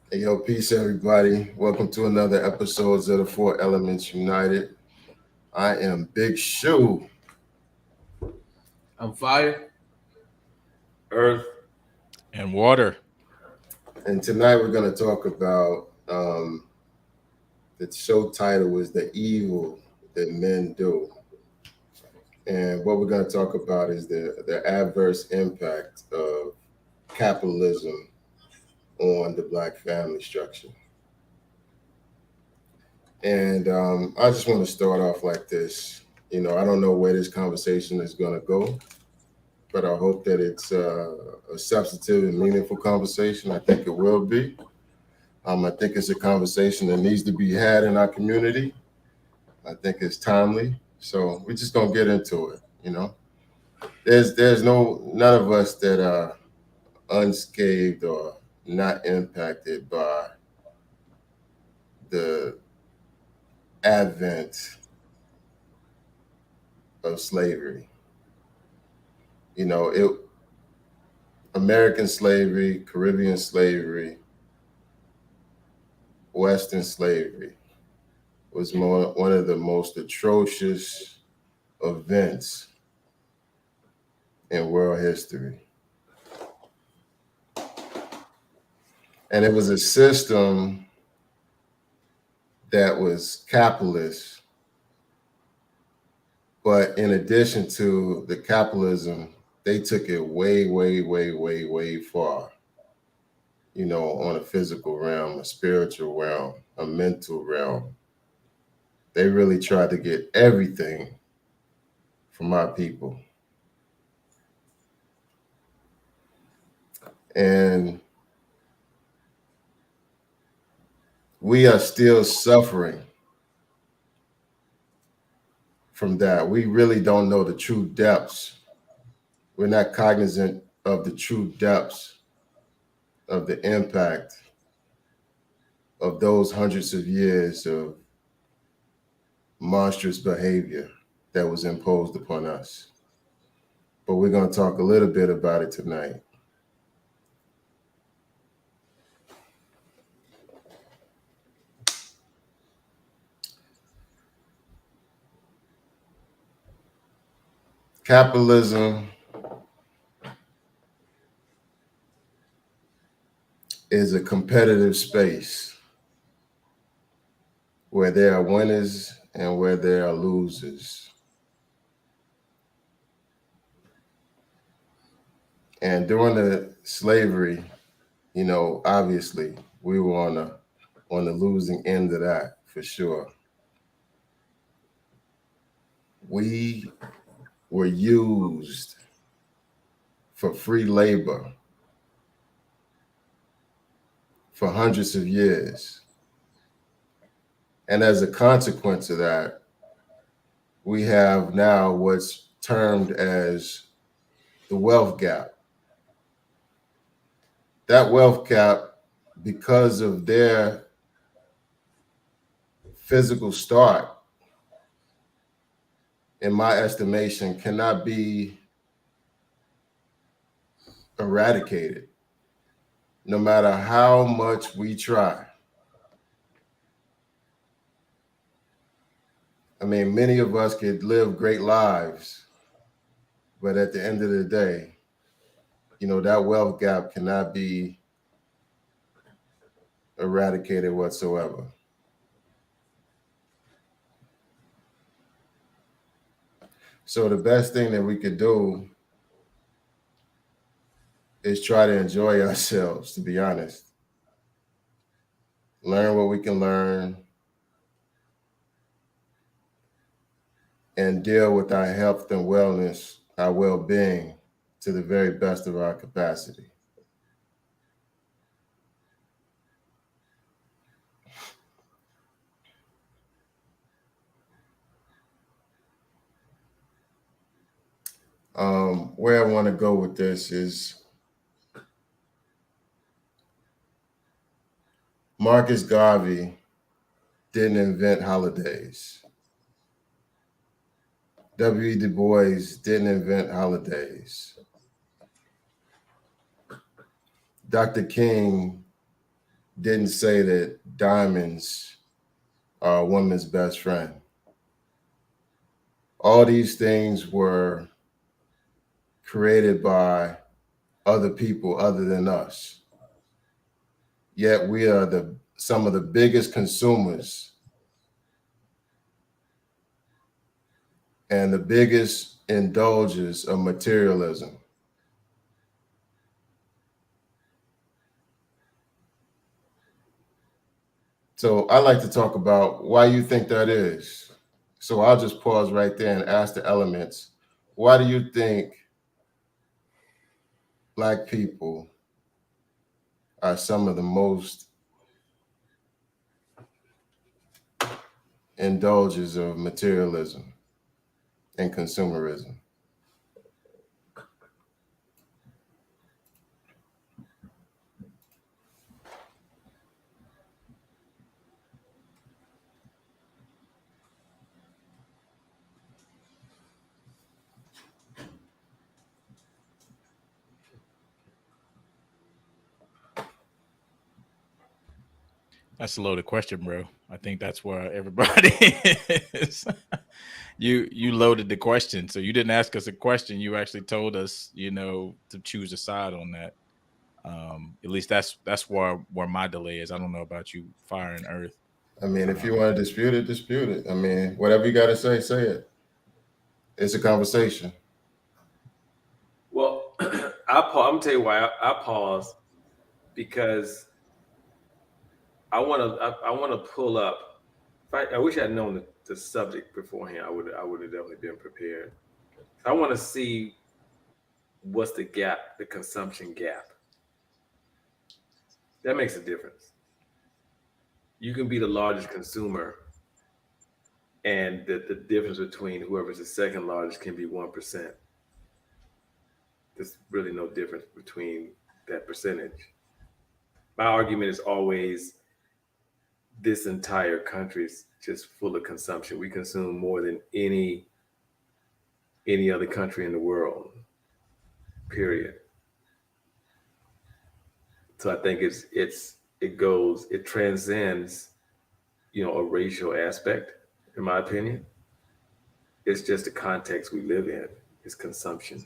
Hey, yo, peace, everybody. Welcome to another episode of the Four Elements United. I am Big Shoe, I'm fire, earth. And water. and tonight we're going to talk about the show title is The Evil That Men Do. And what we're going to talk about is the adverse impact of capitalism on the Black family structure. And I just want to start off like this. I don't know where this conversation is going to go, but I hope that it's a substantive and meaningful conversation. I think it will be. I think it's a conversation that needs to be had in our community. I think it's timely. So we're just gonna get into it. There's none of us that are unscathed or not impacted by the advent of slavery. It American slavery, Caribbean slavery, Western slavery was one of the most atrocious events in world history. And it was a system that was capitalist, but in addition to the capitalism, they took it way, way, way, way, way far, on a physical realm, a spiritual realm, a mental realm. They really tried to get everything from our people. And we are still suffering from that. We really don't know the true depths. We're not cognizant of the true depths of the impact of those hundreds of years of monstrous behavior that was imposed upon us. But we're going to talk a little bit about it tonight. Capitalism is a competitive space where there are winners and where there are losers. And during the slavery, obviously we were on the losing end of that for sure. We were used for free labor for hundreds of years. And as a consequence of that, we have now what's termed as the wealth gap. That wealth gap, because of their physical start, in my estimation, cannot be eradicated no matter how much we try. I mean, many of us could live great lives, but at the end of the day, that wealth gap cannot be eradicated whatsoever. So the best thing that we could do is try to enjoy ourselves, to be honest. Learn what we can learn and deal with our health and wellness, our well-being to the very best of our capacity. Where I want to go with this is Marcus Garvey didn't invent holidays. W. E. Du Bois didn't invent holidays. Dr. King didn't say that diamonds are a woman's best friend. All these things were created by other people other than us. Yet we are some of the biggest consumers and the biggest indulgers of materialism. So I like to talk about why you think that is. So I'll just pause right there and ask the elements, why do you think Black people are some of the most indulgers of materialism and consumerism? That's a loaded question, bro. I think that's where everybody is. You loaded the question, so you didn't ask us a question. You actually told us, to choose a side on that. At least that's where my delay is. I don't know about you, Fire and Earth. I mean, if you want to dispute it, dispute it. I mean, whatever you got to say it. It's a conversation. Well, I'm gonna tell you why I pause, because I want to pull up. I wish I'd known the subject beforehand. I would have definitely been prepared. I want to see what's the gap, the consumption gap. That makes a difference. You can be the largest consumer, and the difference between whoever's the second largest can be 1%. There's really no difference between that percentage. My argument is always this entire country is just full of consumption. We consume more than any other country in the world. Period. So I think it transcends, a racial aspect, in my opinion. It's just the context we live in. It's consumption.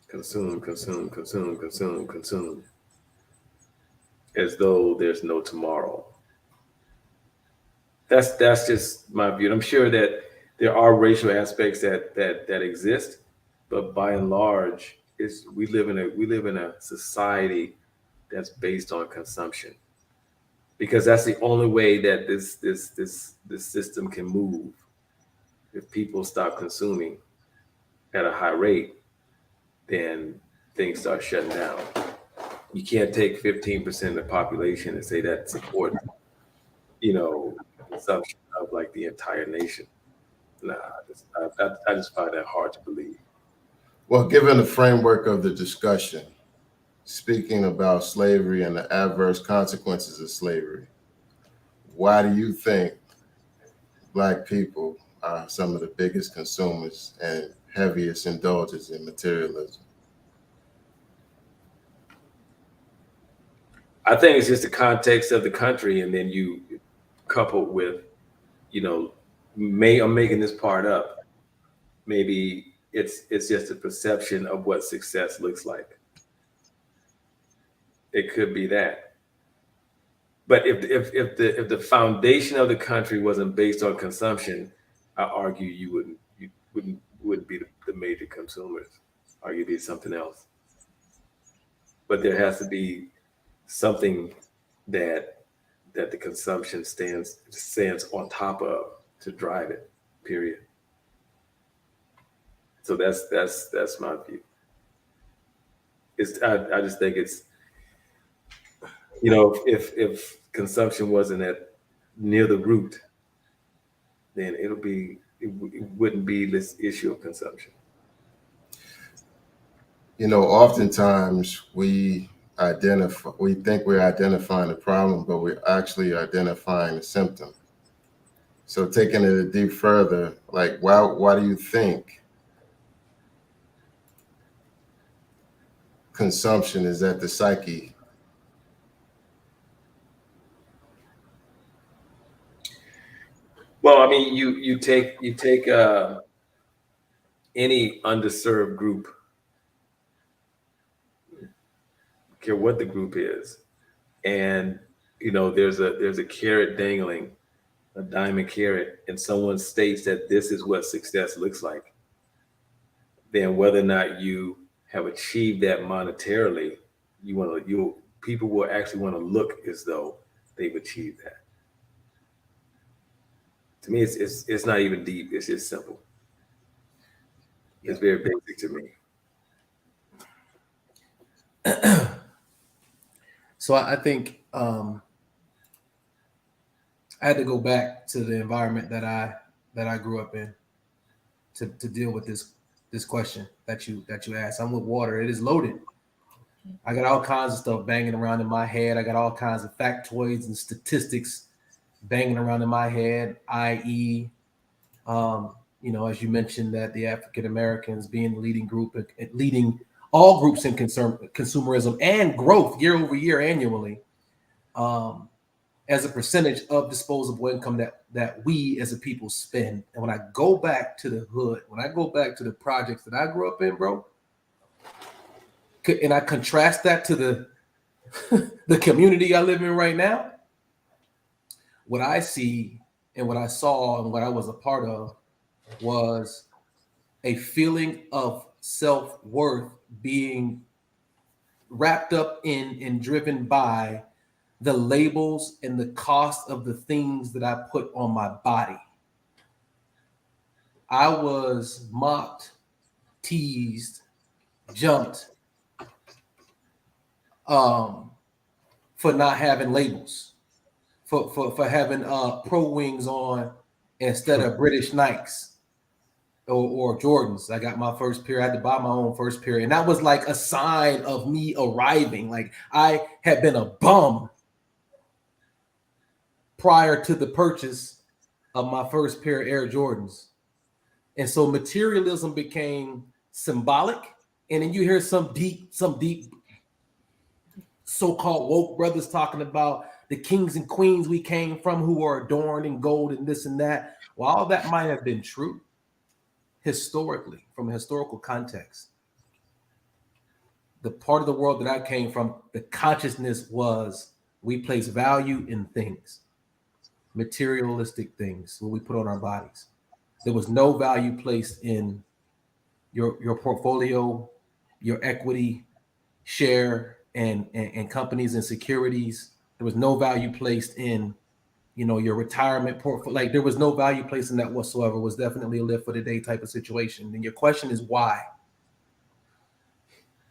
Consume, consume, consume, consume, consume. As though there's no tomorrow. That's just my view. And I'm sure that there are racial aspects that exist, but by and large, we live in a society that's based on consumption, because that's the only way that this system can move. If people stop consuming at a high rate, then things start shutting down. You can't take 15% of the population and say that supports, consumption of like the entire nation. Nah, I just find that hard to believe. Well, given the framework of the discussion, speaking about slavery and the adverse consequences of slavery, why do you think Black people are some of the biggest consumers and heaviest indulgers in materialism? I think it's just the context of the country, and then you coupled with, I'm making this part up. Maybe it's just a perception of what success looks like. It could be that. But if the foundation of the country wasn't based on consumption, I argue you wouldn't be the major consumers. Argue it'd be something else. But there has to be something that the consumption stands on top of to drive it. Period. So that's my view. I just think it's, if consumption wasn't at near the root, then it wouldn't be this issue of consumption. Oftentimes we think we're identifying the problem, but we're actually identifying the symptom. So taking it a deep further, like why do you think consumption is at the psyche Well, I mean, you take any underserved group, care what the group is, and there's a carrot dangling, a diamond carrot, and someone states that this is what success looks like, then whether or not you have achieved that monetarily, people will actually want to look as though they've achieved that. To me, it's not even deep. It's just simple. It's very basic to me. So I think I had to go back to the environment that I grew up in to deal with this question that you asked. I'm with water. It is loaded. I got all kinds of stuff banging around in my head. I got all kinds of factoids and statistics banging around in my head, i.e., as you mentioned, that the African Americans being the leading group, leading all groups in consumerism and growth year over year annually, as a percentage of disposable income that we as a people spend. And when I go back to the hood, when I go back to the projects that I grew up in, bro, and I contrast that to the community I live in right now, what I see and what I saw and what I was a part of was a feeling of self-worth being wrapped up in and driven by the labels and the cost of the things that I put on my body. I was mocked, teased, jumped for not having labels, for having Pro Wings on instead of British Nikes or Jordans. I got my first pair. I had to buy my own first pair. And that was like a sign of me arriving. Like I had been a bum prior to the purchase of my first pair of Air Jordans. And so materialism became symbolic. And then you hear some deep so-called woke brothers talking about the kings and queens we came from who are adorned in gold and this and that. Well, all that might have been true historically, from a historical context. The part of the world that I came from, the consciousness was we place value in things, materialistic things, what we put on our bodies. There was no value placed in your portfolio, your equity, share, and companies and securities. There was no value placed in, your retirement portfolio. Like there was no value placed in that whatsoever. It was definitely a live for the day type of situation. And your question is why?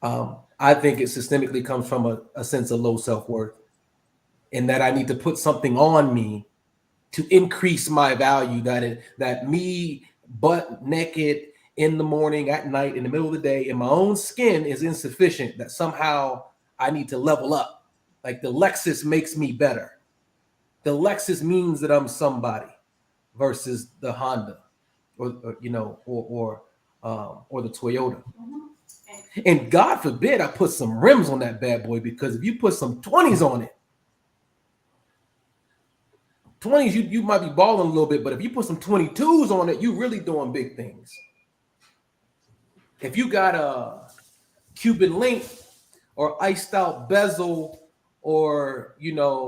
I think it systemically comes from a sense of low self-worth, and that I need to put something on me to increase my value. That me butt naked in the morning, at night, in the middle of the day, in my own skin is insufficient. That somehow I need to level up. Like the Lexus makes me better. The Lexus means that I'm somebody versus the Honda, or the Toyota. And God forbid I put some rims on that bad boy, because if you put some 20s on it, 20s, you might be balling a little bit, but if you put some 22s on it, you really doing big things. If you got a Cuban link or iced out bezel, or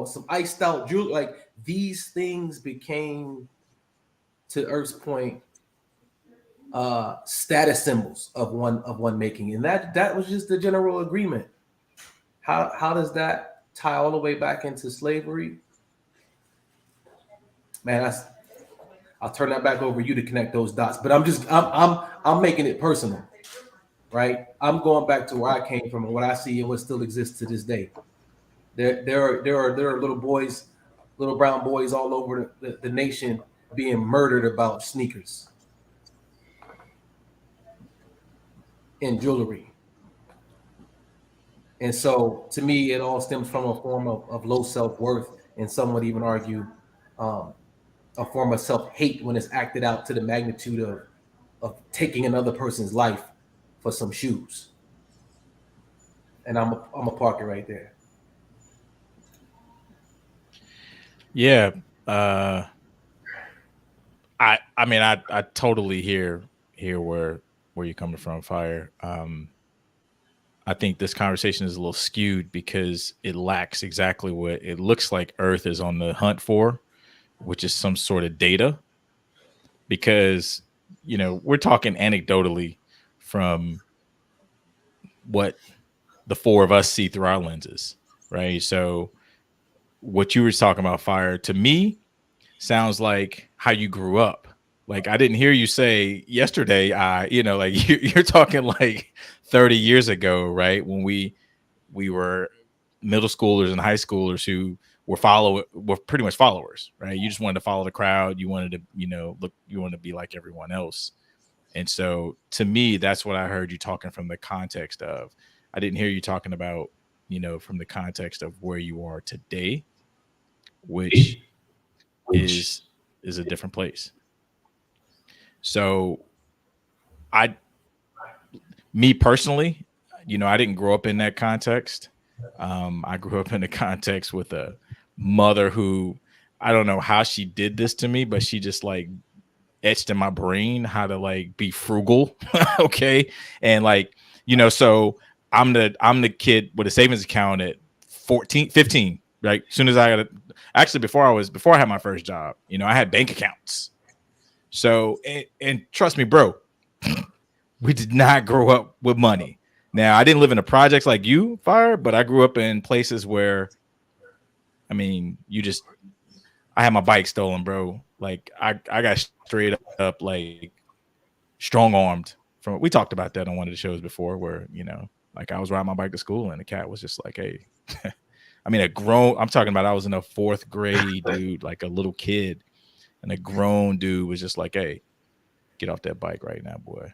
some iced out jewelry, like these things became, to Earth's point, status symbols of one making, and that was just the general agreement. How does that tie all the way back into slavery? Man, I'll turn that back over to you to connect those dots. But I'm making it personal, right? I'm going back to where I came from and what I see and what still exists to this day. There are little boys, little brown boys all over the nation being murdered about sneakers and jewelry. And so to me, it all stems from a form of low self-worth, and some would even argue a form of self-hate when it's acted out to the magnitude of taking another person's life for some shoes. And I'm a park it right there. Yeah. I mean, I totally hear where you're coming from, Fire. I think this conversation is a little skewed because it lacks exactly what it looks like Earth is on the hunt for, which is some sort of data. Because, we're talking anecdotally from what the four of us see through our lenses, right? So what you were talking about, Fire, to me sounds like how you grew up. Like, I didn't hear you say yesterday, like you're talking like 30 years ago, right? When we were middle schoolers and high schoolers who were pretty much followers, right? You just wanted to follow the crowd. You wanted to, you wanted to be like everyone else. And so to me, that's what I heard you talking from the context of. I didn't hear you talking about, from the context of where you are today, which is a different place. So I me personally, I didn't grow up in that context. I grew up in a context with a mother who, I don't know how she did this to me, but she just like etched in my brain how to like be frugal. Okay. And like, so I'm the kid with a savings account at 14, 15, right? As soon as I got actually before I had my first job, I had bank accounts. So, and trust me, bro, we did not grow up with money. Now, I didn't live in the projects like you, Fire, but I grew up in places where, I mean, I had my bike stolen, bro. Like I got straight up like strong armed from. We talked about that on one of the shows before, where like I was riding my bike to school and the cat was just like, "Hey," I mean, I'm talking about I was in the fourth grade, dude, like a little kid, and a grown dude was just like, "Hey, get off that bike right now, boy."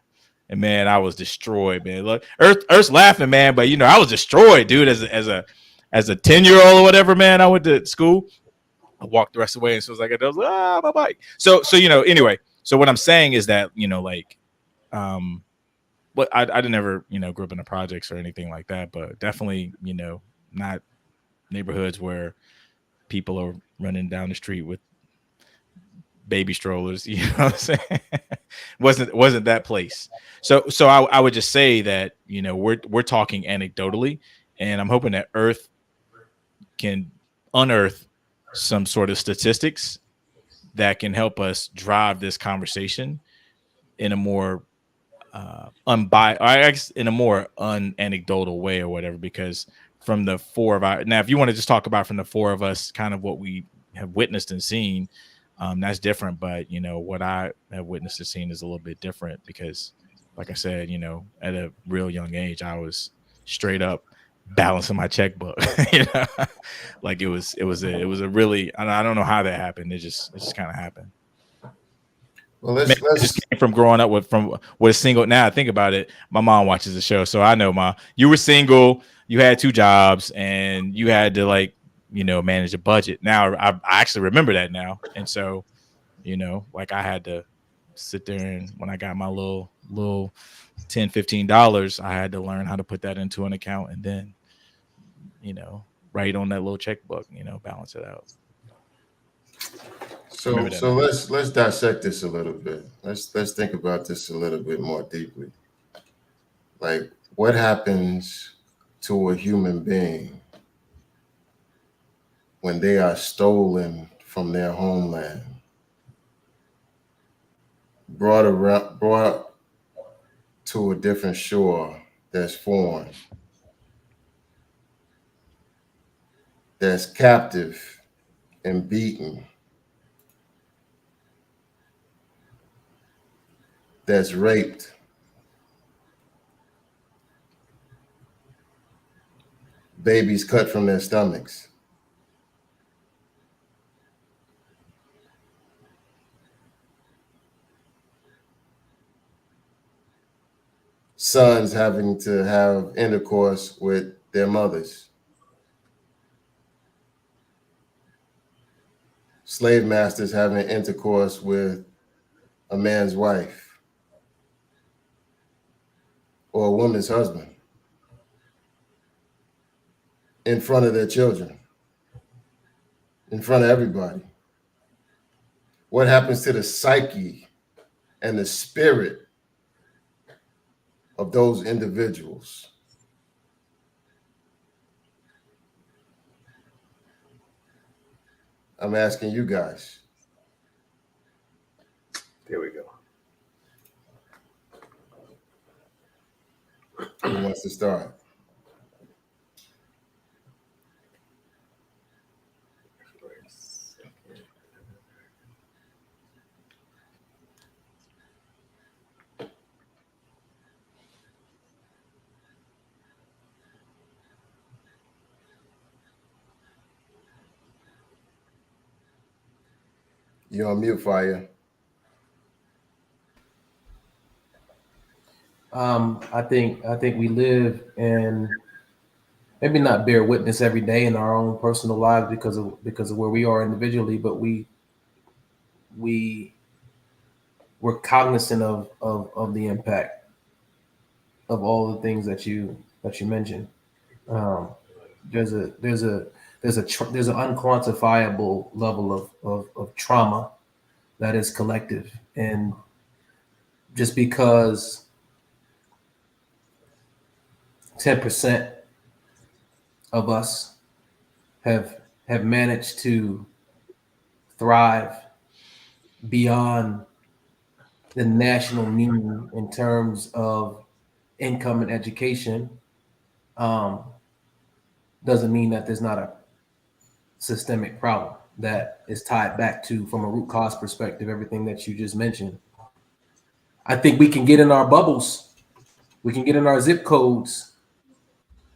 And man, I was destroyed, man. Look, Earth's laughing, man, but I was destroyed, dude. As a 10-year-old or whatever, man. I went to school. I walked the rest of the way, and so it was like, my bike. So anyway. So what I'm saying is that like, but I didn't ever grew up in the projects or anything like that, but definitely not neighborhoods where people are running down the street with baby strollers, what I'm saying? wasn't that place. So I would just say that, we're talking anecdotally, and I'm hoping that Earth can unearth some sort of statistics that can help us drive this conversation in a more unbiased, I guess, in a more unanecdotal way or whatever, because from the four of our, now, if you want to just talk about from the four of us, kind of what we have witnessed and seen, that's different. But, what I have witnessed and seen is a little bit different because, like I said, at a real young age, I was straight up balancing my checkbook. Like it was a really, I don't know how that happened. It just kind of happened. Well, Maybe it just came from growing up with a single. Now I think about it, my mom watches the show, so I know, Ma, you were single, you had 2 jobs, and you had to like manage a budget. Now I actually remember that now, and so like I had to sit there, and when I got my little $10-15, I had to learn how to put that into an account, and then write on that little checkbook, balance it out. So let's dissect this a little bit. Let's think about this a little bit more deeply. Like, what happens to a human being when they are stolen from their homeland, brought to a different shore that's foreign, that's captive and beaten, that's raped, babies cut from their stomachs, sons having to have intercourse with their mothers, slave masters having intercourse with a man's wife or a woman's husband in front of their children, in front of everybody. What happens to the psyche and the spirit of those individuals? I'm asking you guys. There we go. Who wants to start? You're on mute, Fire. I think we live in, maybe not bear witness every day in our own personal lives because of where we are individually, but we're cognizant of the impact of all the things that you mentioned. There's an unquantifiable level of trauma that is collective, and just because 10% of us have managed to thrive beyond the national mean in terms of income and education, doesn't mean that there's not a systemic problem that is tied back to, from a root cause perspective, everything that you just mentioned. I think we can get in our bubbles, we can get in our zip codes,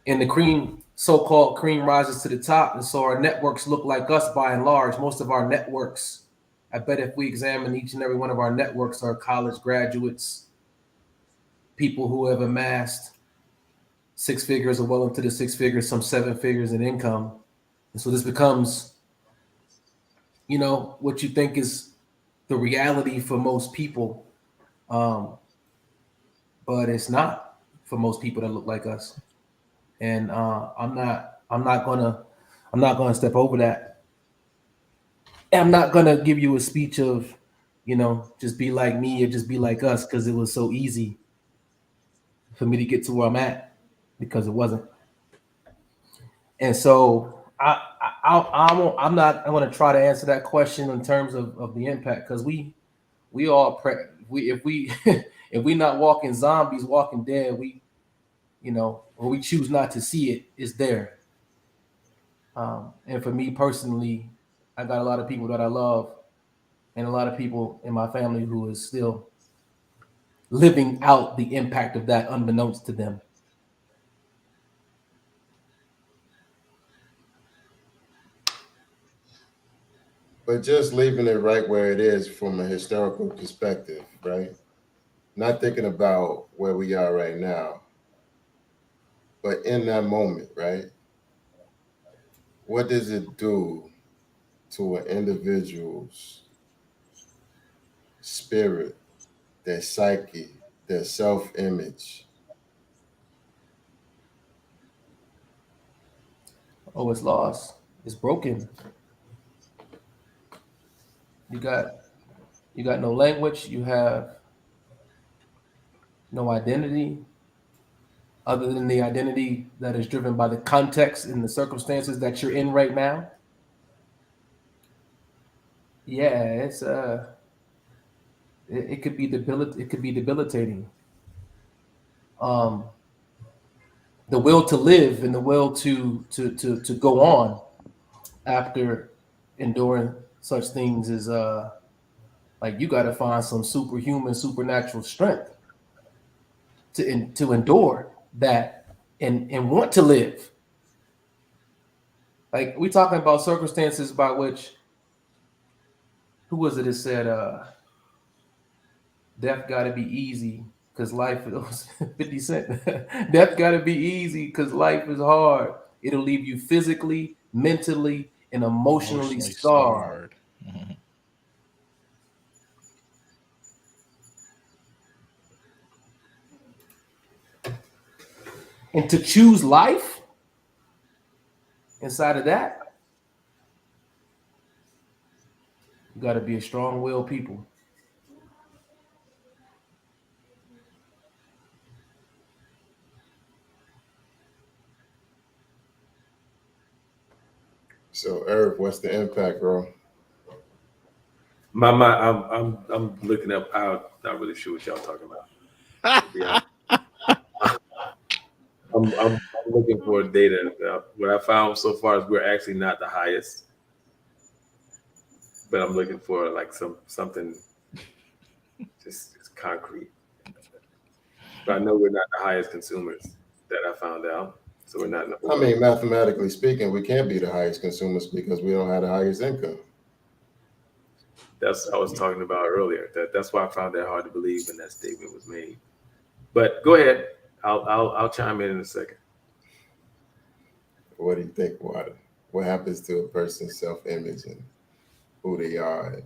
and the cream, so-called cream, rises to the top, and so our networks look like us by and large. Most of our networks, I bet if we examine each and every one of our networks, are college graduates, people who have amassed six figures or well into the six figures, some seven figures in income. And so this becomes, what you think is the reality for most people, but it's not for most people that look like us. And I'm not gonna step over that. And I'm not gonna give you a speech of, just be like me or just be like us, because it was so easy for me to get to where I'm at, because it wasn't. And so I'm going to try to answer that question in terms of the impact, because we all if we if we not walking zombies, walking dead, or we choose not to see it, it's there. And for me personally, I got a lot of people that I love, and a lot of people in my family who is still living out the impact of that unbeknownst to them. But just leaving it right where it is from a historical perspective, right? Not thinking about where we are right now, but in that moment, right? What does it do to an individual's spirit, their psyche, their self-image? Oh, it's lost. It's broken. You got no language. You have no identity other than the identity that is driven by the context and the circumstances that you're in right now. Yeah, it's it could be debilitating. The will to live and the will to go on after enduring such things is like, you got to find some superhuman, supernatural strength to endure that and want to live. Like, we talking about circumstances by which, who was it that said death got to be easy because life is 50 Cent. Death got to be easy because life is hard. It'll leave you physically, mentally, and emotionally scarred. Mhm. And to choose life inside of that, You got to be a strong-willed people. So, Eric, what's the impact, bro? I'm looking up. I'm not really sure what y'all talking about. To be honest. I'm looking for data. What I found so far is we're actually not the highest, but I'm looking for like something just concrete. But I know we're not the highest consumers that I found out. So we're not in the I mean, mathematically speaking, we can't be the highest consumers because we don't have the highest income. That's what I was talking about earlier. That's why I found that hard to believe when that statement was made. But go ahead. I'll chime in a second. What do you think, Water? What happens to a person's self-image and who they are,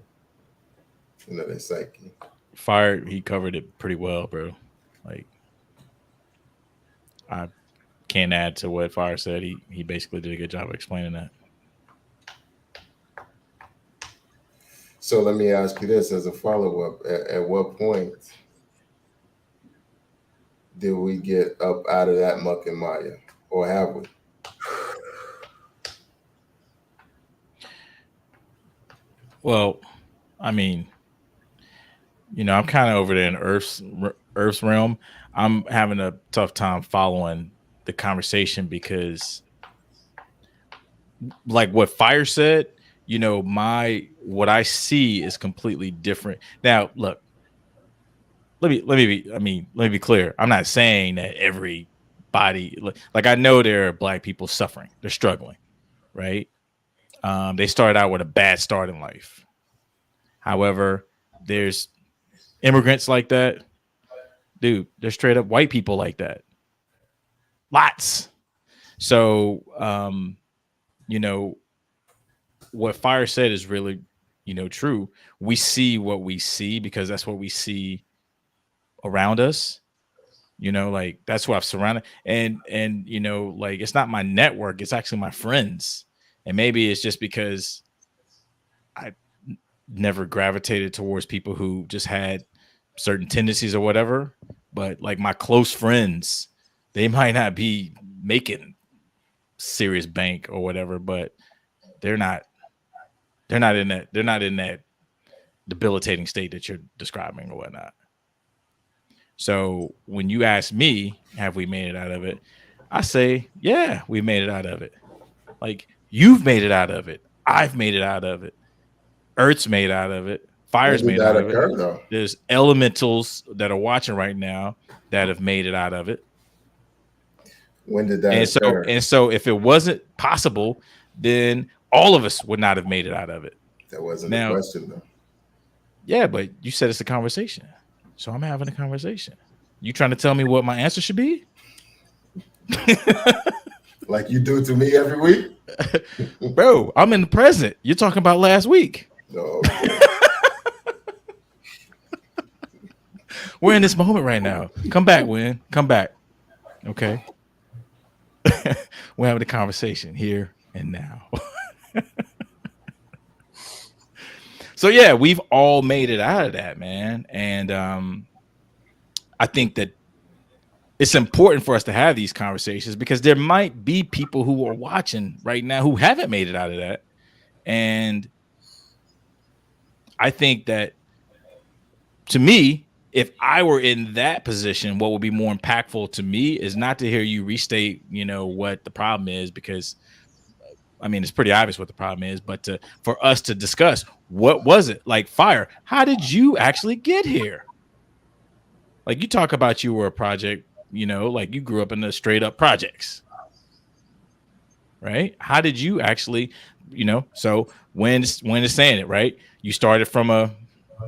and, their psyche? Fire, he covered it pretty well, bro. Like, I can't add to what Fire said. He basically did a good job of explaining that. So let me ask you this as a follow-up. At what point did we get up out of that muck and mire, or have we? Well, I mean, I'm kind of over there in Earth's realm. I'm having a tough time following the conversation because, like what Fire said, what I see is completely different. Now, look, let me be clear. I'm not saying that everybody, like I know there are Black people suffering, they're struggling, right? They started out with a bad start in life. However, there's immigrants like that. Dude, there's straight up white people like that. Lots. So, what Fire said is really, true. We see what we see because that's what we see around us. Like that's what I've surrounded. And like it's not my network, it's actually my friends. And maybe it's just because I never gravitated towards people who just had certain tendencies or whatever. But like my close friends, they might not be making serious bank or whatever, but they're not in that debilitating state that you're describing or whatnot. So when you ask me, have we made it out of it? I say, yeah, we made it out of it. Like you've made it out of it. I've made it out of it. Earth's made out of it. Fire's made out of it. Though? There's elementals that are watching right now that have made it out of it. When did that occur? And so if it wasn't possible, then all of us would not have made it out of it. That wasn't the question, though. Yeah, but you said it's a conversation. So I'm having a conversation. You trying to tell me what my answer should be? Like you do to me every week? Bro, I'm in the present. You're talking about last week. No. We're in this moment right now. Come back, Win. Come back. Okay. We're having a conversation here and now. So yeah, we've all made it out of that, man. And I think that it's important for us to have these conversations because there might be people who are watching right now who haven't made it out of that. And I think that to me, if I were in that position, what would be more impactful to me is not to hear you restate, what the problem is, because I mean, it's pretty obvious what the problem is, but for us to discuss what was it like. Fire, how did you actually get here? Like you talk about you were a project, like you grew up in the straight up projects, right? How did you actually, so when is saying it, right? You started from a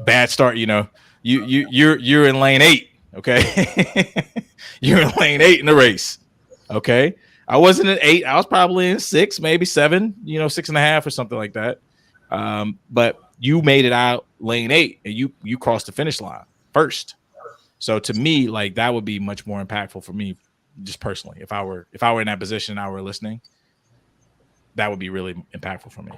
bad start, you're in lane 8, okay? You're in lane 8 in the race, okay? I wasn't in 8. I was probably in 6, maybe 7, 6.5 or something like that. But you made it out lane 8 and you crossed the finish line first. So to me, like that would be much more impactful for me, just personally. If I were in that position and I were listening, that would be really impactful for me.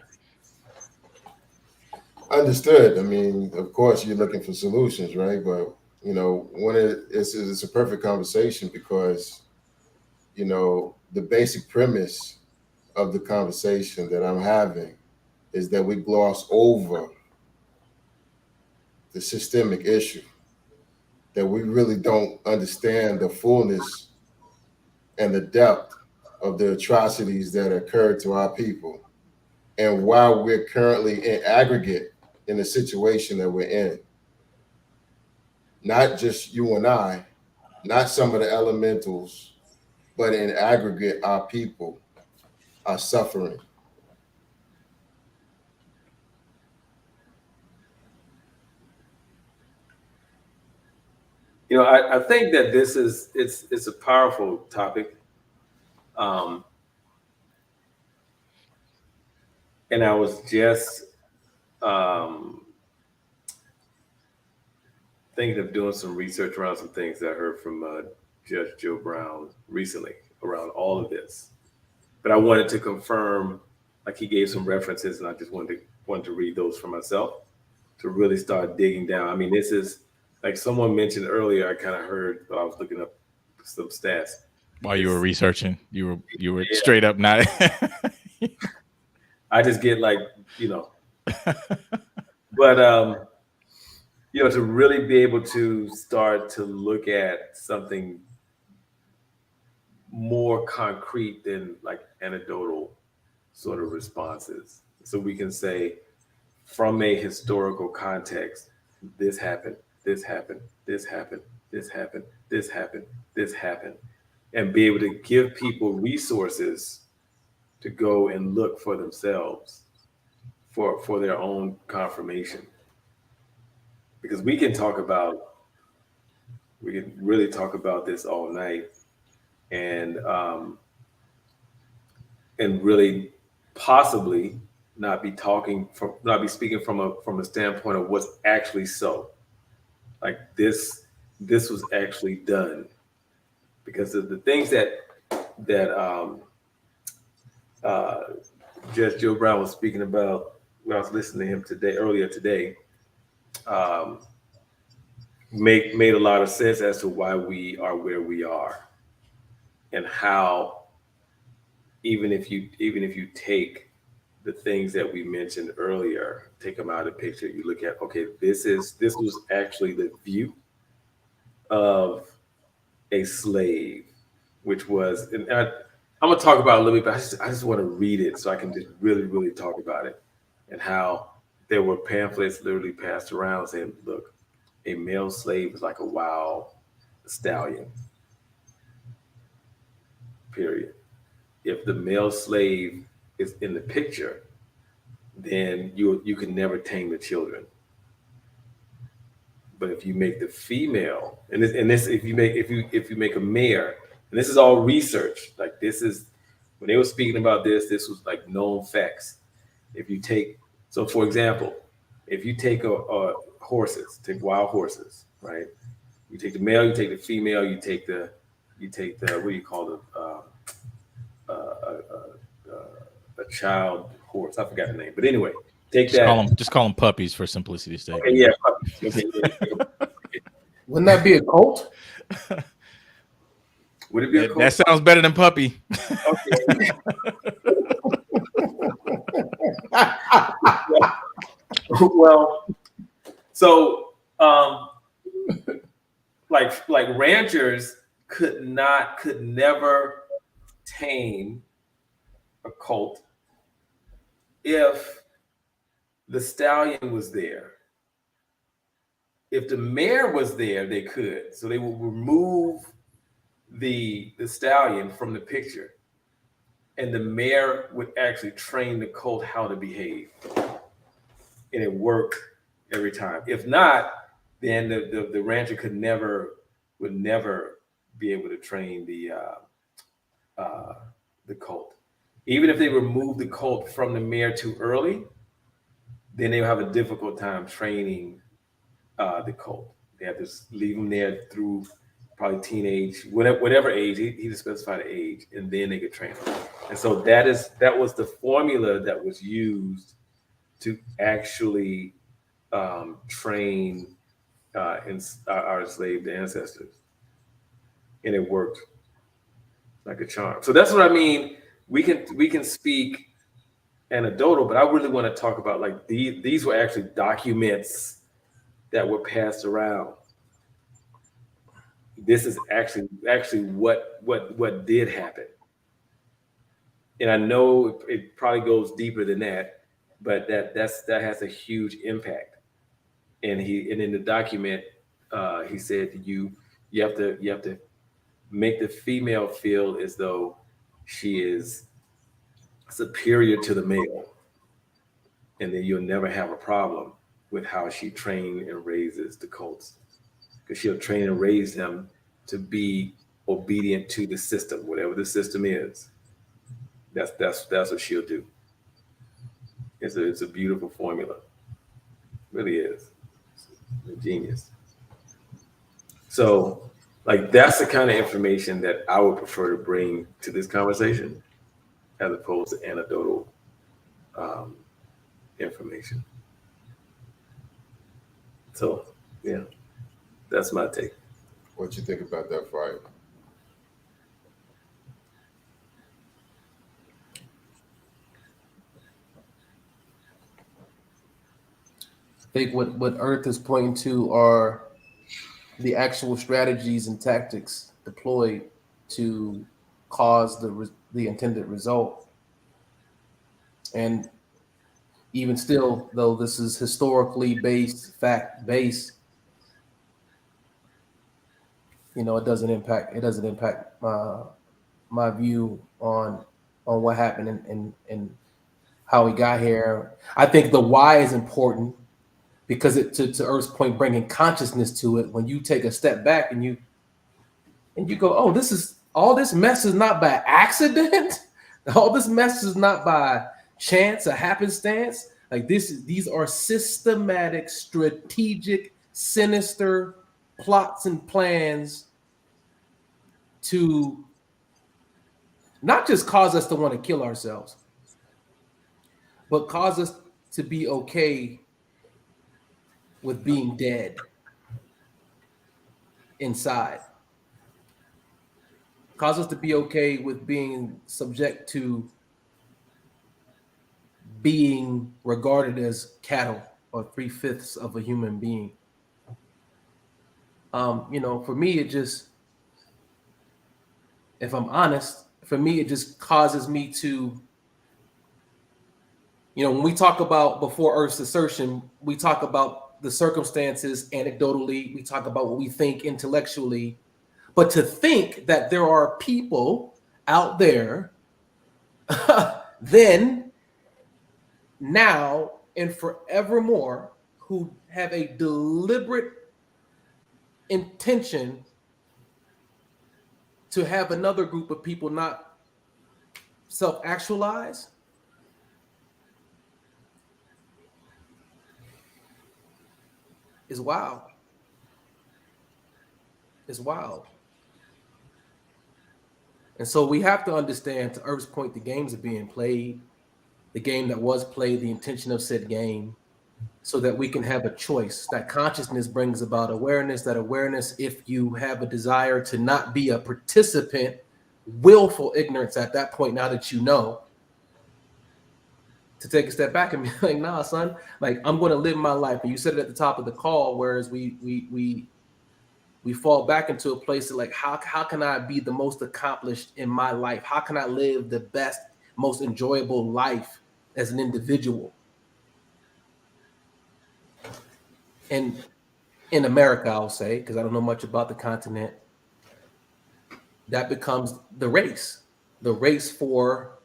Understood. I mean, of course, you're looking for solutions, right? But you know, it's a perfect conversation because you know the basic premise of the conversation that I'm having is that we gloss over the systemic issue, that we really don't understand the fullness and the depth of the atrocities that occurred to our people, and why we're currently in aggregate in the situation that we're in. Not just you and I, not some of the elementals, but in aggregate, our people are suffering. You know, I think that this is it's a powerful topic. Um, and I was just um, thinking of doing some research around some things that I heard from Judge Joe Brown recently around all of this. But I wanted to confirm, like he gave some references, and I just wanted to read those for myself to really start digging down. I mean, this is like someone mentioned earlier. I kind of heard while I was looking up some stats. While you were researching, you were Yeah. straight up not. I just get like, you know, but you know, to really be able to start to look at something more concrete than like anecdotal sort of responses. So we can say from a historical context, this happened, this happened, this happened, this happened, this happened, this happened, and be able to give people resources to go and look for themselves for their own confirmation. Because we can really talk about this all night and really possibly not be speaking from a standpoint of what's actually so. Like this was actually done because of the things that uh, Judge Joe Brown was speaking about when I was listening to him earlier today. Um, made a lot of sense as to why we are where we are, and how even if you take the things that we mentioned earlier, take them out of the picture, you look at, okay, this was actually the view of a slave, which was, and I'm gonna talk about it a little bit, but I just want to read it so I can just really talk about it, and how there were pamphlets literally passed around saying, look, a male slave is like a wild stallion. Period. If the male slave is in the picture, then you can never tame the children. But if you make the female, and this if you make a mare, and this is all research, like this is when they were speaking about this was like known facts. If you take, so for example, if you take take wild horses, right? You take the male, you take the female, you take the what do you call them? Uh, uh, a child horse. I forgot the name, but anyway, take that. Just call them puppies for simplicity's sake. Okay, yeah. Okay, Wouldn't that be a cult? would it be a That sounds better than puppy. Okay. Well, so like ranchers could never tame a colt if the stallion was there. If the mare was there, they could. So they would remove the stallion from the picture, and the mare would actually train the colt how to behave, and it worked every time. If not, then the rancher would never be able to train the colt. Even if they remove the colt from the mare too early, then they will have a difficult time training the colt. They have to leave them there through probably teenage, whatever age. He just specified an age, and then they could train them. And so that was the formula that was used to actually train our enslaved ancestors, and it worked like a charm. So that's what I mean. We can speak anecdotal, but I really want to talk about like these were actually documents that were passed around. This is actually what did happen, and I know it probably goes deeper than that, but that has a huge impact. And in the document, he said you have to make the female feel as though she is superior to the male, and then you'll never have a problem with how she trained and raises the colts, because she'll train and raise them to be obedient to the system, whatever the system is. That's what she'll do. It's a beautiful formula, it really is. It's a genius. So, like, that's the kind of information that I would prefer to bring to this conversation, as opposed to anecdotal um, information. So, yeah, that's my take. What you think about that fight? I think what Earth is pointing to are the actual strategies and tactics deployed to cause the intended result. And even still, though this is historically based, fact based, it doesn't impact my view on what happened and how we got here. I think the why is important because to Earth's point, bringing consciousness to it. When you take a step back and you go, oh, all this mess is not by accident. All this mess is not by chance or happenstance. Like these are systematic, strategic, sinister plots and plans to not just cause us to want to kill ourselves, but cause us to be okay with being dead inside. Cause us to be okay with being subject to being regarded as cattle or 3/5 of a human being. For me, if I'm honest, for me, it just causes me to, when we talk about before Earth's assertion, we talk about the circumstances anecdotally, we talk about what we think intellectually, but to think that there are people out there then, now, and forevermore who have a deliberate intention to have another group of people not self-actualize is wild. It's wild. And so we have to understand, to Earth's point, the games are being played, the game that was played, the intention of said game, so that we can have a choice. That consciousness brings about awareness. That awareness, if you have a desire to not be a participant, willful ignorance at that point, now that you know, to take a step back and be like, nah, son, like I'm going to live my life. And you said it at the top of the call, whereas we fall back into a place of like, how can I be the most accomplished in my life? How can I live the best, most enjoyable life as an individual? And in America, I'll say, because I don't know much about the continent, that becomes the race for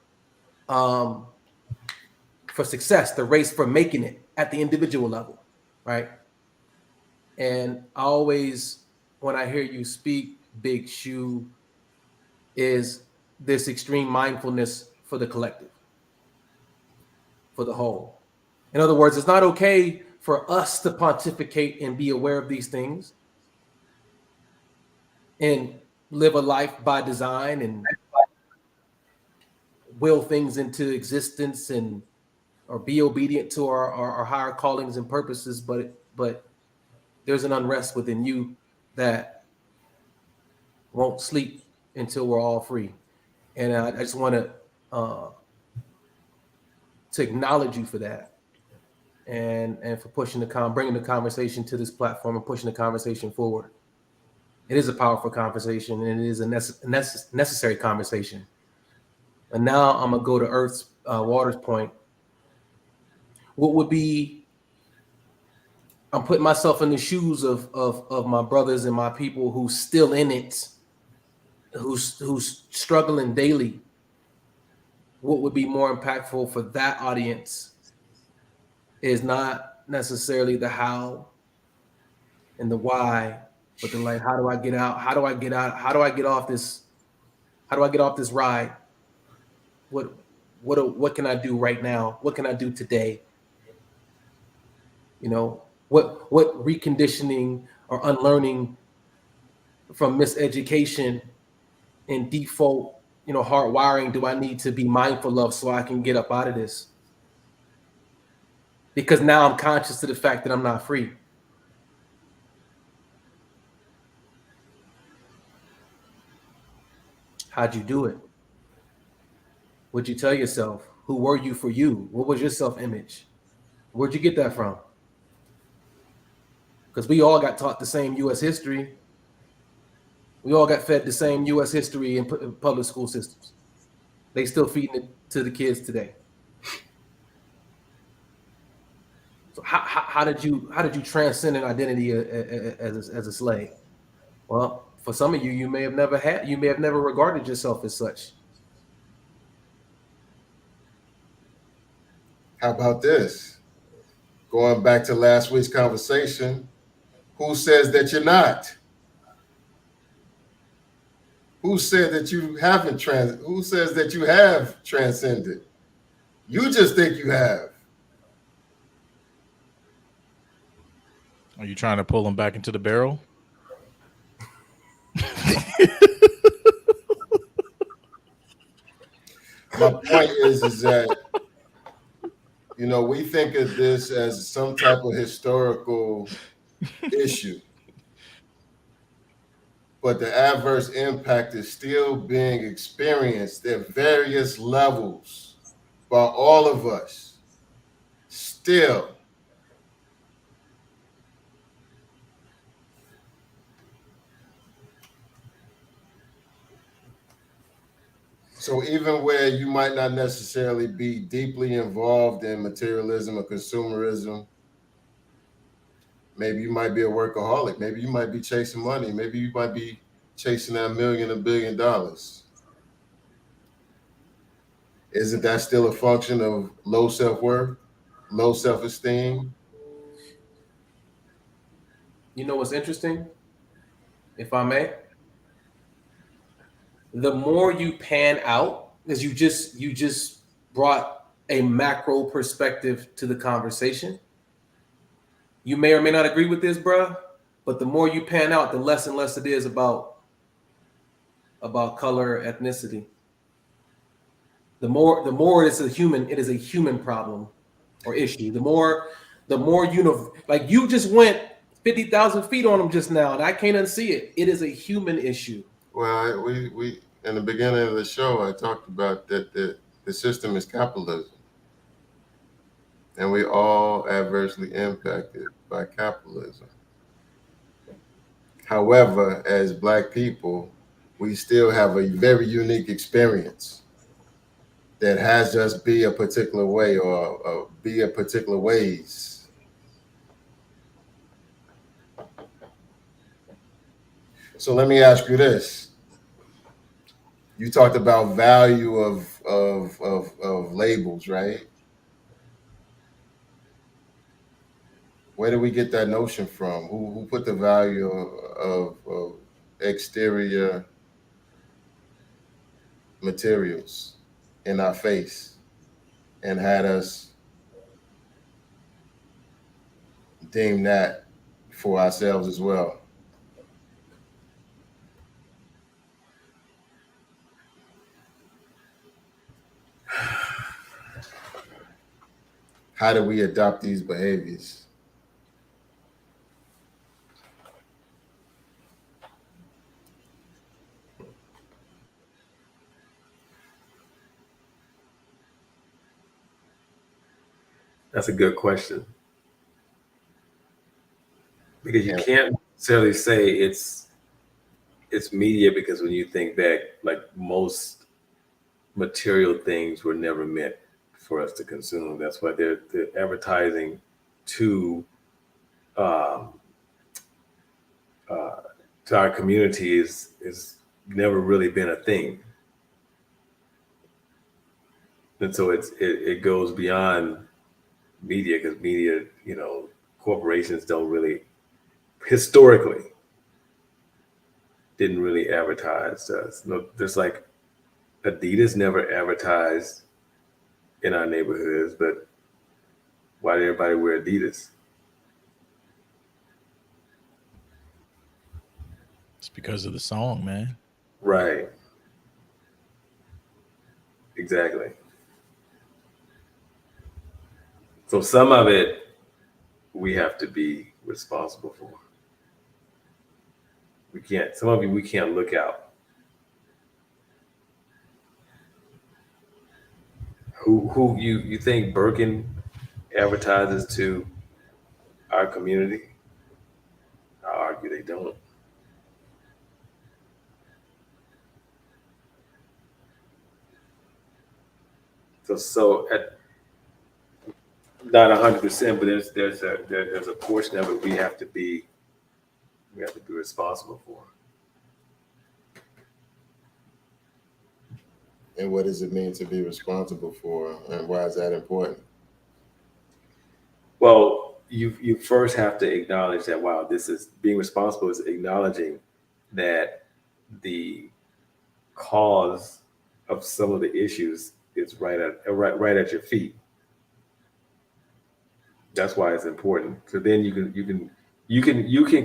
success, the race for making it at the individual level, right? And I always, when I hear you speak, Big Shoe, is this extreme mindfulness for the collective, for the whole. In other words, it's not okay for us to pontificate and be aware of these things and live a life by design and will things into existence or or be obedient to our higher callings and purposes, but there's an unrest within you that won't sleep until we're all free. And I just want to acknowledge you for that, and for bringing the conversation to this platform and pushing the conversation forward. It is a powerful conversation, and it is a necessary conversation. And now I'm gonna go to Earth's Water's point. What would be? I'm putting myself in the shoes of my brothers and my people who's still in it, who's struggling daily. What would be more impactful for that audience is not necessarily the how and the why, but the like. How do I get out? How do I get out? How do I get off this? How do I get off this ride? What can I do right now? What can I do today? You know, what reconditioning or unlearning from miseducation and default, hardwiring do I need to be mindful of so I can get up out of this? Because now I'm conscious of the fact that I'm not free. How'd you do it? What'd you tell yourself? Who were you for you? What was your self-image? Where'd you get that from? Because we all got taught the same U.S. history. We all got fed the same U.S. history in public school systems. They still feeding it to the kids today. So how did you transcend an identity as a slave? Well, for some of you, you may have never regarded yourself as such. How about this? Going back to last week's conversation, who says that you're not? Who said that you haven't who says that you have transcended? You just think you have. Are you trying to pull them back into the barrel? My point is that, we think of this as some type of historical issue, but the adverse impact is still being experienced at various levels by all of us. Still. So even where you might not necessarily be deeply involved in materialism or consumerism, maybe you might be a workaholic. Maybe you might be chasing money. Maybe you might be chasing that $1 billion, $1 billion. Isn't that still a function of low self-worth, low self-esteem? You know what's interesting? If I may, the more you pan out, because you just brought a macro perspective to the conversation. You may or may not agree with this, bruh, but the more you pan out, the less and less it is about color, ethnicity. The more it is a human problem or issue. The more like you just went 50,000 feet on them just now, and I can't unsee it. It is a human issue. Well, we in the beginning of the show, I talked about that the system is capitalism, and we all adversely impacted by capitalism. However, as Black people, we still have a very unique experience that has us be a particular way or be a particular ways. So let me ask you this. You talked about value of labels, right? Where do we get that notion from? Who put the value of exterior materials in our face and had us deem that for ourselves as well? how do we adopt these behaviors? That's a good question, because you can't necessarily say it's media, because when you think back, like most material things were never meant for us to consume. That's why they're advertising to um, uh, to our community is never really been a thing, and so it goes beyond media, because media, corporations don't really historically didn't really advertise to us. No, just like Adidas never advertised in our neighborhoods, but why did everybody wear Adidas? It's because of the song, man. Right. Exactly. So some of it we have to be responsible for. We can't. Some of it we can't look out. Who you think Birkin advertises to our community? I argue they don't. So at not 100%, but there's a portion of it we have to be responsible for. And what does it mean to be responsible for, and why is that important? Well, you first have to acknowledge that, wow, this is being responsible, is acknowledging that the cause of some of the issues is right at your feet. That's why it's important. So then you can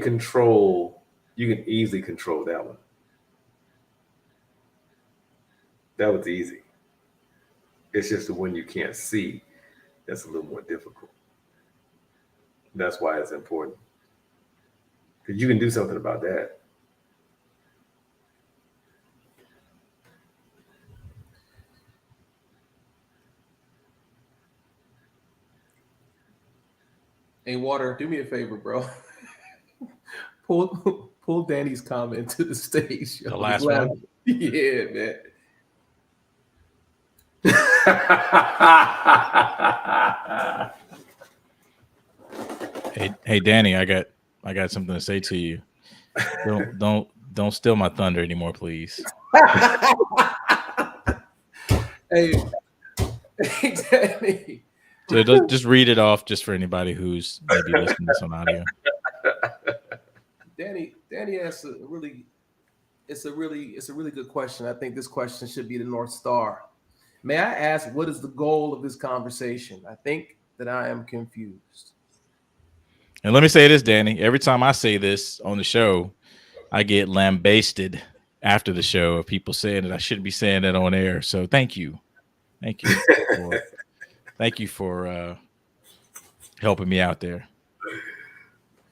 control, you can easily control that one. That was easy. It's just the one you can't see that's a little more difficult. That's why it's important, because you can do something about that. Hey, Water, do me a favor, bro. pull Danny's comment to the stage. The last one? Yeah, man. Hey, Danny, I got something to say to you. Don't steal my thunder anymore, please. Hey, Danny. So just read it off, just for anybody who's maybe listening to this on audio. Danny asked it's a really good question. I think this question should be the North Star. May I ask, what is the goal of this conversation? I think that I am confused. And let me say this, Danny. Every time I say this on the show, I get lambasted after the show of people saying that I shouldn't be saying that on air. So thank you. Thank you for helping me out there.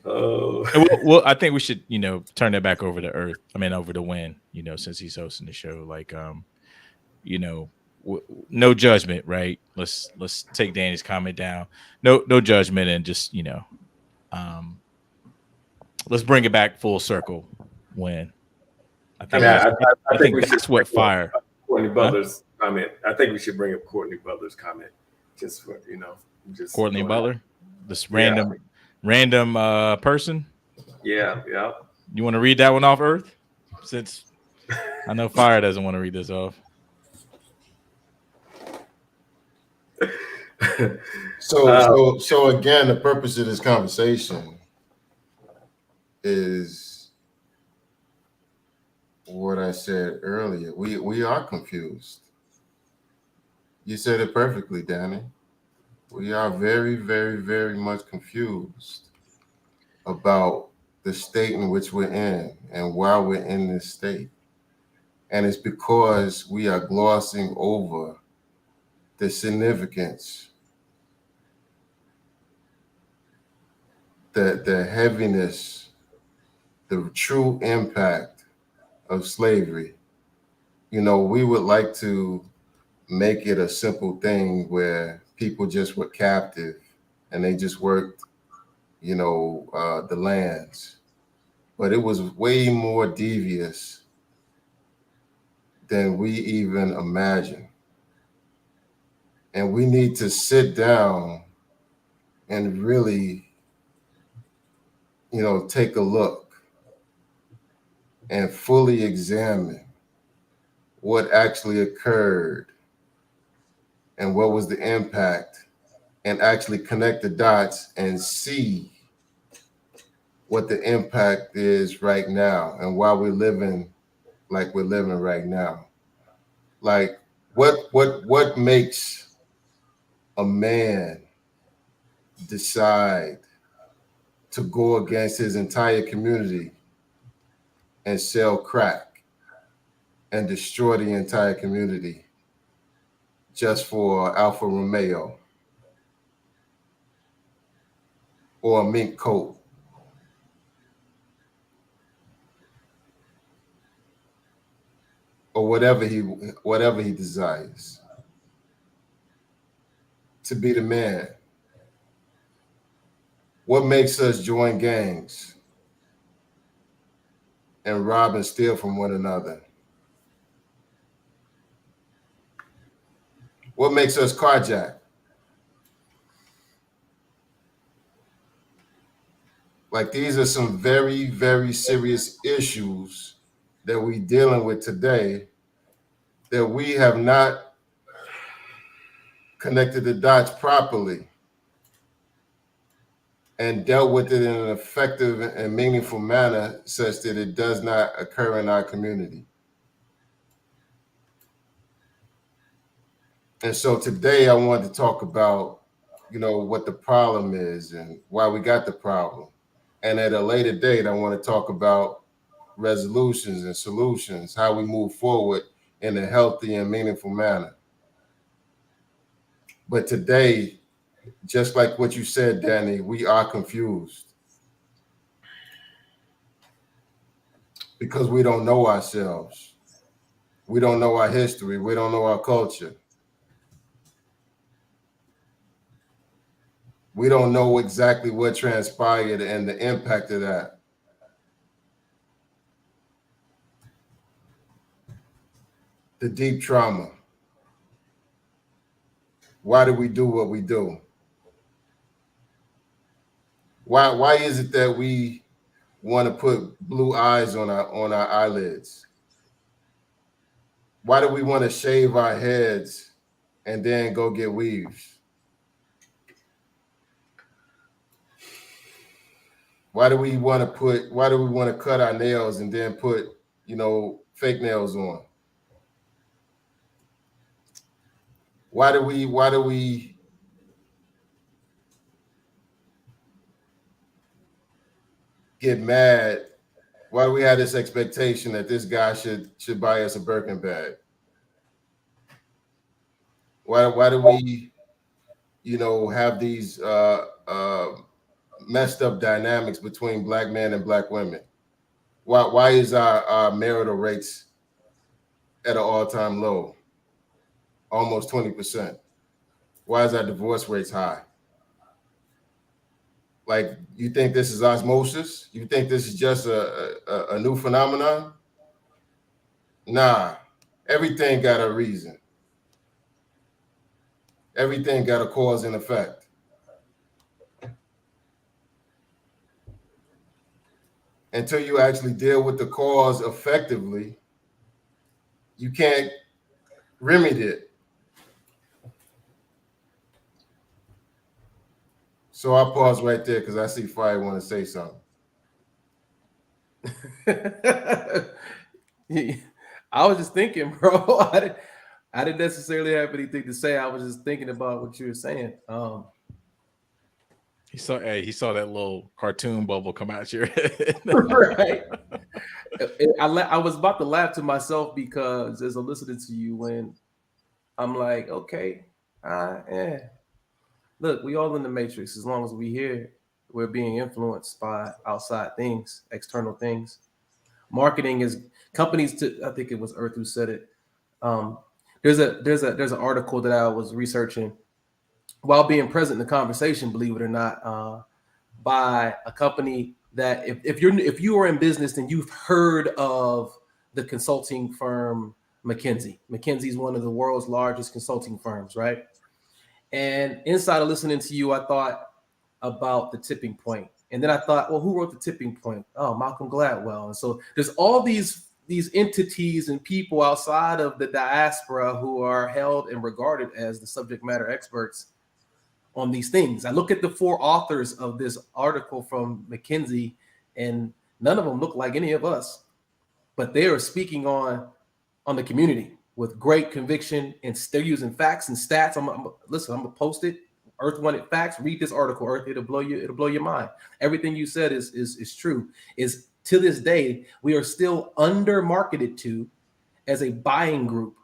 Oh, Well, I think we should, turn that back over to Earth. I mean, over to Win, since he's hosting the show. Like, no judgment, right? Let's take Danny's comment down. No judgment, and just let's bring it back full circle. Win. I think that's what fire. Courtney Butler's comment. I think we should bring up Courtney Butler's comment, just for just Courtney Butler, this random person. Yeah. You want to read that one off, Earth? Since I know Fire doesn't want to read this off. So again, the purpose of this conversation is what I said earlier. We are confused. You said it perfectly, Danny. We are very, very, very much confused about the state in which we're in and why we're in this state. And it's because we are glossing over the significance the heaviness, the true impact of slavery, we would like to make it a simple thing where people just were captive and they just worked, the lands. But it was way more devious than we even imagine. And we need to sit down and really, take a look and fully examine what actually occurred and what was the impact, and actually connect the dots and see what the impact is right now and why we're living like we're living right now. Like what makes a man decide to go against his entire community and sell crack and destroy the entire community just for Alfa Romeo or a mink coat? Or whatever he desires to be the man. What makes us join gangs and rob and steal from one another? What makes us carjack? Like, these are some very, very serious issues that we're dealing with today that we have not connected the dots properly and dealt with it in an effective and meaningful manner such that it does not occur in our community. And so today I wanted to talk about, what the problem is and why we got the problem. And at a later date, I want to talk about resolutions and solutions, how we move forward in a healthy and meaningful manner. But today, just like what you said, Danny, we are confused because we don't know ourselves. We don't know our history. We don't know our culture. We don't know exactly what transpired and the impact of that. The deep trauma. Why do we do what we do? Why is it that we want to put blue eyes on our eyelids? Why do we want to shave our heads and then go get weaves? Why do we want to cut our nails and then put, fake nails on? Why do we get mad? Why do we have this expectation that this guy should buy us a Birkin bag? Why do we, have these messed up dynamics between black men and black women? Why is our marital rates at an all-time low, almost 20%? Why is our divorce rates high? Like, you think this is osmosis? You think this is just a new phenomenon? Nah, everything got a reason. Everything got a cause and effect. Until you actually deal with the cause effectively, you can't remedy it. So I'll pause right there because I see Fire want to say something. I was just thinking, bro. I didn't necessarily have anything to say. I was just thinking about what you were saying. He saw that little cartoon bubble come out your head. Right. I was about to laugh to myself because as I'm listening to you, when I'm like, okay, yeah. Look, we all in the matrix as long as we here. We're being influenced by outside things, external things. Marketing is companies to, I think it was Earth who said it. Um, there's an article that I was researching while being present in the conversation, believe it or not, by a company that if you are in business, then you've heard of the consulting firm McKinsey. McKinsey is one of the world's largest consulting firms, right? And inside of listening to you, I thought about the tipping point. And then I thought, well, who wrote the tipping point? Oh, Malcolm Gladwell. And so there's all these entities and people outside of the diaspora who are held and regarded as the subject matter experts on these things. I look at the 4 authors of this article from McKinsey, and none of them look like any of us, but they are speaking on the community with great conviction, and they're using facts and stats. I'm gonna post it. Earth wanted facts. Read this article, Earth. It'll blow your mind. Everything you said is true. Is to this day, we are still under marketed to as a buying group,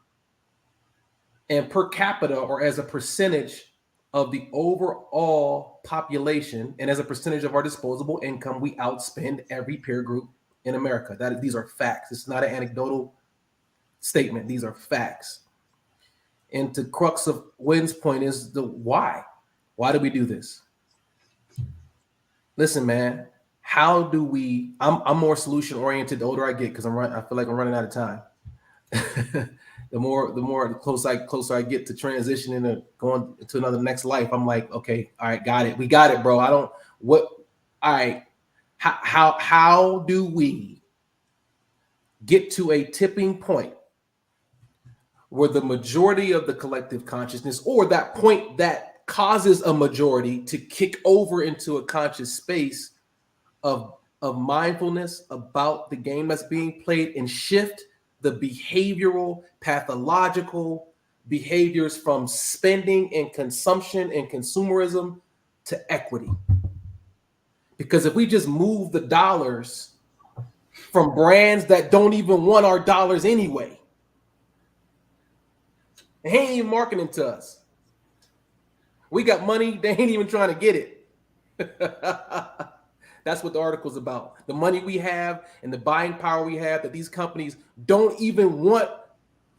and per capita, or as a percentage of the overall population, and as a percentage of our disposable income, we outspend every peer group in America. These are facts. It's not an anecdotal statement. These are facts. And the crux of Wynn's point is the why. Why do we do this? Listen, man, how do we? I'm more solution oriented the older I get, because I feel like I'm running out of time. the closer I get to transitioning and going to another next life, I'm like, okay, all right, got it. We got it, bro. All right. How do we get to a tipping point where the majority of the collective consciousness, or that point that causes a majority to kick over into a conscious space of mindfulness about the game that's being played, and shift the behavioral, pathological behaviors from spending and consumption and consumerism to equity? Because if we just move the dollars from brands that don't even want our dollars anyway, they ain't even marketing to us. We got money, they ain't even trying to get it. That's what the article's about. The money we have and the buying power we have, that these companies don't even want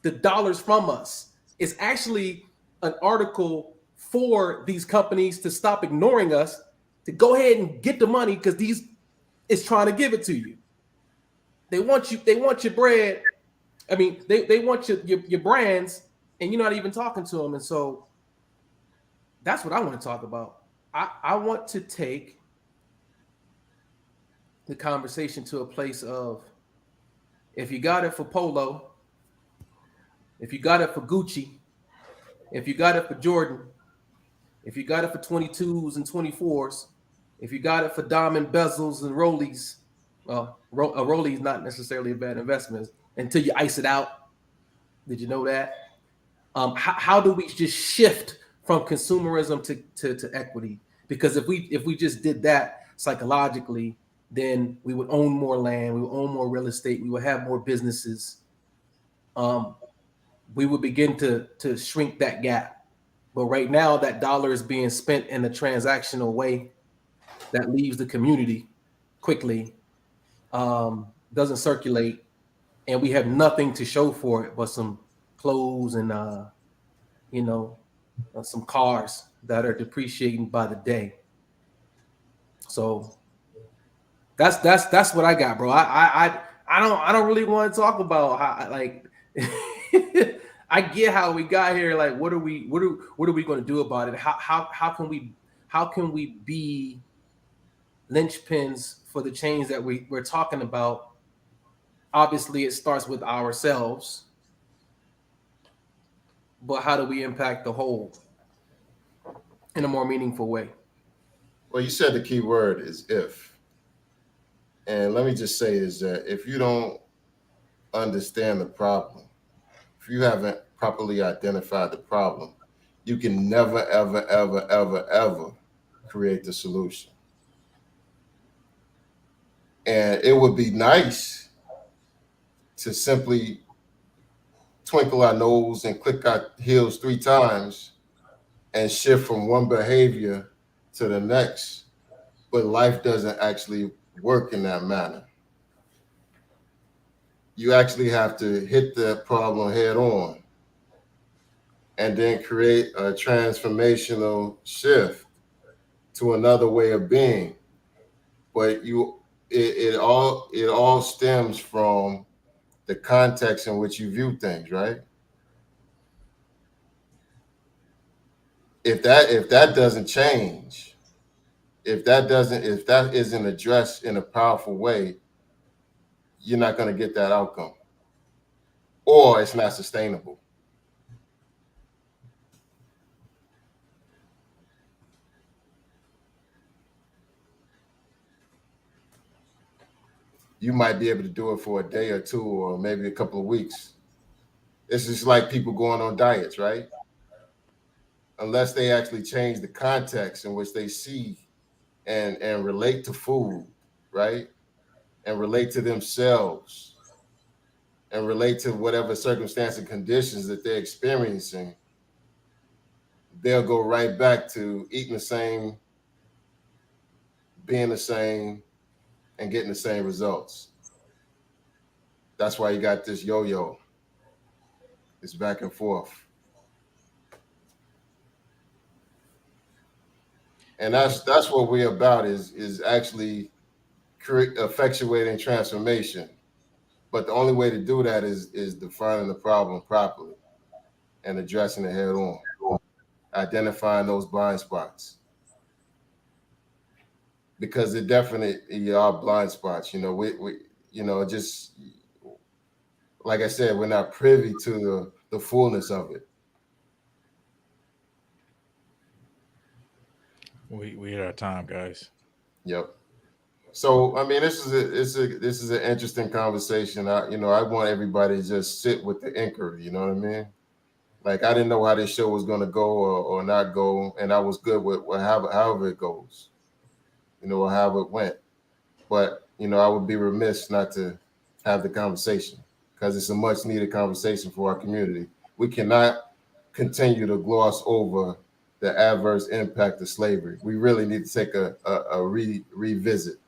the dollars from us. It's actually an article for these companies to stop ignoring us, to go ahead and get the money, because it's trying to give it to you. They want your bread. I mean, they want your brands, and you're not even talking to them. And so that's what I want to talk about. I want to take the conversation to a place of, if you got it for Polo, if you got it for Gucci, if you got it for Jordan, if you got it for 22s and 24s, if you got it for diamond bezels and Rollies, well, a Rollie is not necessarily a bad investment until you ice it out. Did you know that? How do we just shift from consumerism to equity? Because if we just did that psychologically, then we would own more land, we would own more real estate, we would have more businesses. We would begin to shrink that gap. But right now, that dollar is being spent in a transactional way that leaves the community quickly, doesn't circulate, and we have nothing to show for it but some clothes and some cars that are depreciating by the day. So that's what I got, bro. I don't really want to talk about how, like, I get how we got here. Like, what are we going to do about it? How can we be linchpins for the change that we're talking about? Obviously, it starts with ourselves, but how do we impact the whole in a more meaningful way? Well, you said the key word is if. And let me just say is that if you don't understand the problem, if you haven't properly identified the problem, you can never, ever, ever, ever, ever create the solution. And it would be nice to simply twinkle our nose and click our heels 3 times and shift from one behavior to the next. but life doesn't actually work in that manner. You actually have to hit the problem head on and then create a transformational shift to another way of being. But it all stems from the context in which you view things, right? If that doesn't change, if that isn't addressed in a powerful way, you're not going to get that outcome, or it's not sustainable. You might be able to do it for a day or two, or maybe a couple of weeks. It's just like people going on diets, right? Unless they actually change the context in which they see and relate to food, right? And relate to themselves and relate to whatever circumstance and conditions that they're experiencing, they'll go right back to eating the same, being the same, and getting the same results. That's why you got this yo-yo. It's back and forth. And that's what we're about is actually effectuating transformation. But the only way to do that is defining the problem properly and addressing it head on, identifying those blind spots. Because it definitely are blind spots. We just like I said, we're not privy to the fullness of it. We hit our time, guys. Yep. So I mean, this is an interesting conversation. I want everybody to just sit with the inquiry. You know what I mean? Like I didn't know how this show was going to go or not go, and I was good with however it goes. Or however it went. But I would be remiss not to have the conversation because it's a much needed conversation for our community. We cannot continue to gloss over the adverse impact of slavery. We really need to take a revisit.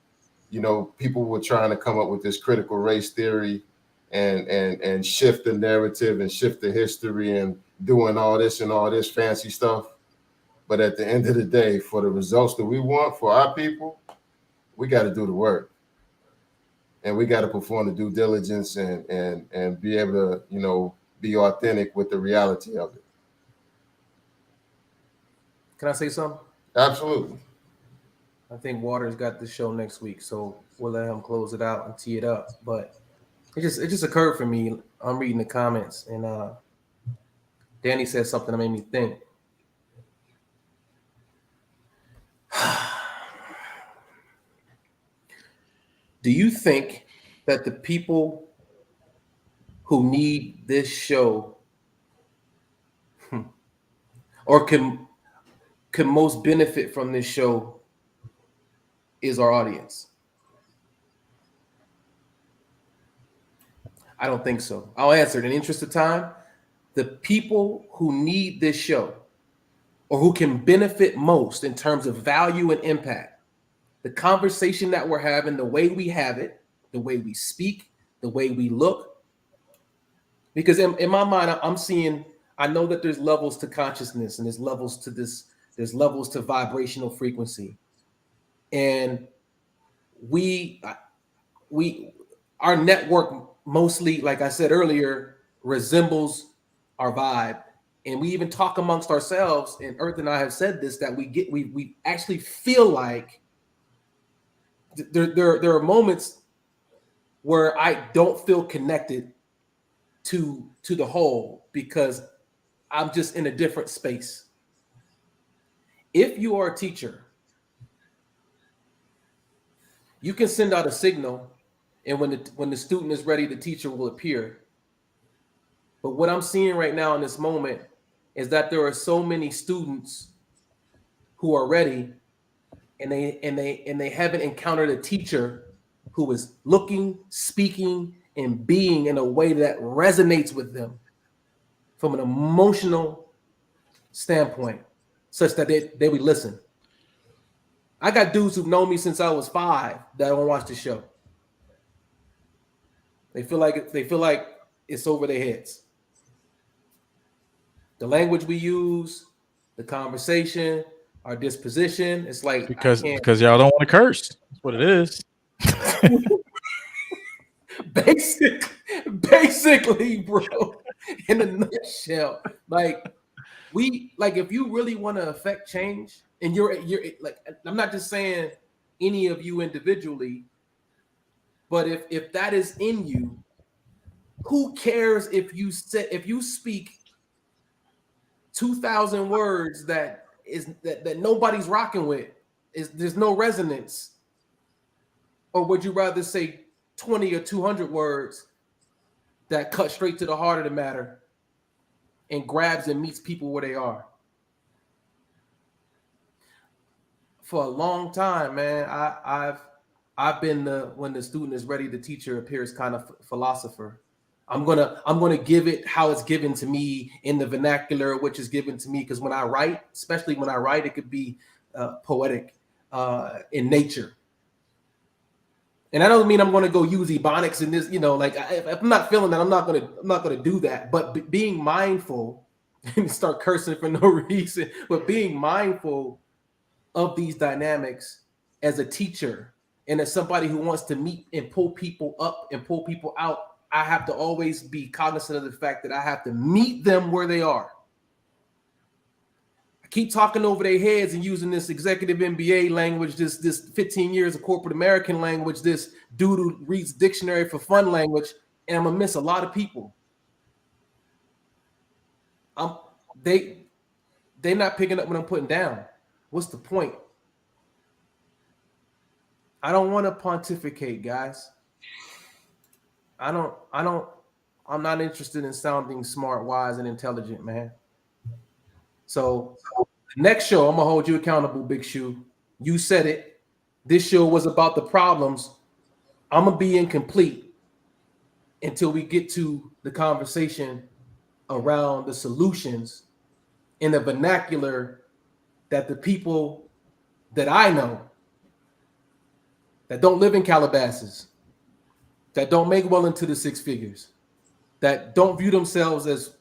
People were trying to come up with this critical race theory and shift the narrative and shift the history and doing all this fancy stuff. But at the end of the day, for the results that we want for our people, we got to do the work. And we got to perform the due diligence and be able to, be authentic with the reality of it. Can I say something? Absolutely. I think Waters got the show next week, so we'll let him close it out and tee it up. But it just occurred for me. I'm reading the comments, and Danny said something that made me think. Do you think that the people who need this show or can most benefit from this show is our audience? I don't think so. I'll answer it in the interest of time. The people who need this show or who can benefit most in terms of value and impact, the conversation that we're having, the way we have it, the way we speak, the way we look. Because in my mind, I'm seeing, I know that there's levels to consciousness and there's levels to this, there's levels to vibrational frequency. And our network mostly, like I said earlier, resembles our vibe. And we even talk amongst ourselves, and Earth and I have said this, that we actually feel like there are moments where I don't feel connected to the whole because I'm just in a different space. If you are a teacher, you can send out a signal, and when the student is ready, the teacher will appear. But what I'm seeing right now in this moment is that there are so many students who are ready, and they haven't encountered a teacher who is looking, speaking, and being in a way that resonates with them from an emotional standpoint, such that they would listen. I got dudes who've known me since I was 5 that don't watch the show. They feel like it's over their heads. The language we use, the conversation, our disposition. It's like because I can't. because y'all don't want to curse. That's what it is. Basically, bro. In a nutshell, like if you really want to affect change, and you're like, I'm not just saying any of you individually, but if that is in you, who cares if you speak 2,000 words that nobody's rocking with? There's no resonance? Or would you rather say 20 or 200 words that cut straight to the heart of the matter and grabs and meets people where they are? For a long time, man, I've been when the student is ready, the teacher appears kind of philosopher. I'm gonna give it how it's given to me in the vernacular, which is given to me, because when I write, especially when I write, it could be poetic in nature. And that doesn't mean I'm going to go use ebonics in this, like if I'm not feeling that, I'm not going to do that. But being mindful and start cursing for no reason, but being mindful of these dynamics as a teacher and as somebody who wants to meet and pull people up and pull people out, I have to always be cognizant of the fact that I have to meet them where they are. Keep talking over their heads and using this executive MBA language, this 15 years of corporate American language, this dude who reads dictionary for fun language, and I'm gonna miss a lot of people. They're not picking up what I'm putting down. What's the point? I don't want to pontificate, guys. I'm not interested in sounding smart, wise, and intelligent, man. So next show, I'm gonna hold you accountable, Big Shoe. You said it. This show was about the problems. I'm gonna be incomplete until we get to the conversation around the solutions in the vernacular that the people that I know that don't live in Calabasas, that don't make well into the 6 figures, that don't view themselves as,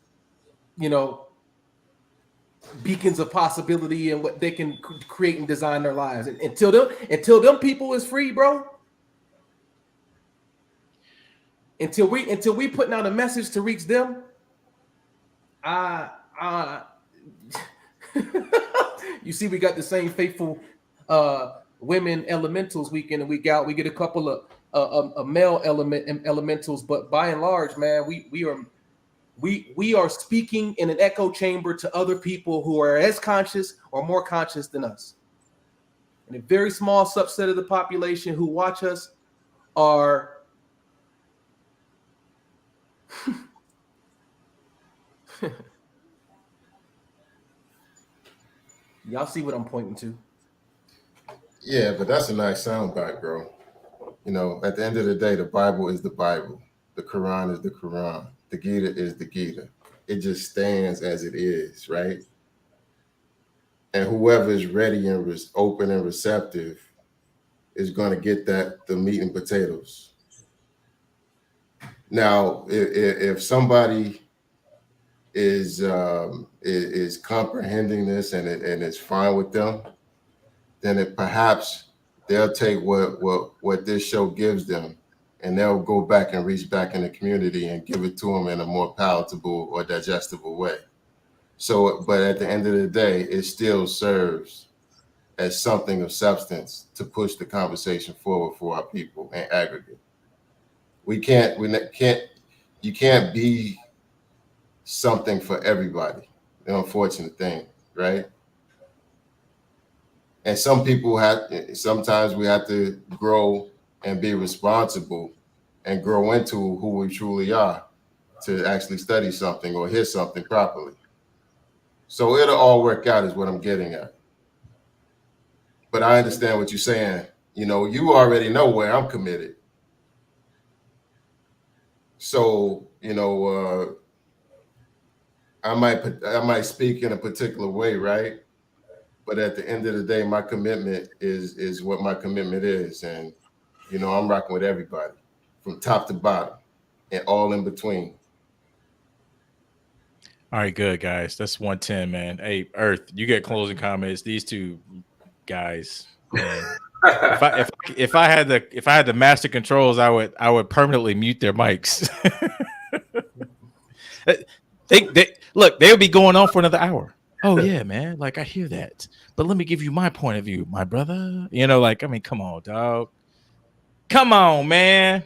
beacons of possibility and what they can create and design their lives. And until them people is free, bro. Until we putting out a message to reach them, you see, we got the same faithful women elementals week in and week out. We get a couple of male elementals, but by and large, man, we are speaking in an echo chamber to other people who are as conscious or more conscious than us. And a very small subset of the population who watch us are y'all see what I'm pointing to? Yeah, but that's a nice soundbite, bro. At the end of the day, the Bible is the Bible. The Quran is the Quran. The Gita is the Gita. It just stands as it is, right? And whoever is ready and open and receptive is going to get the meat and potatoes. Now, if somebody is comprehending this and it's fine with them, then perhaps they'll take what this show gives them, and they'll go back and reach back in the community and give it to them in a more palatable or digestible way. So, but at the end of the day, it still serves as something of substance to push the conversation forward for our people in aggregate. You can't be something for everybody. The unfortunate thing, right? And sometimes we have to grow and be responsible and grow into who we truly are to actually study something or hear something properly. So it'll all work out is what I'm getting at. But I understand what you're saying. You already know where I'm committed. So, I might speak in a particular way, right? But at the end of the day, my commitment is what my commitment is. And, you know, I'm rocking with everybody from top to bottom and all in between. All right, good guys. That's 110, man. Hey, Earth, you get closing comments. These two guys, man. If I had the master controls, I would permanently mute their mics. they look, they would be going on for another hour. Oh yeah, man. Like I hear that. But let me give you my point of view, my brother. You know, like, I mean, come on, dog. Come on, man.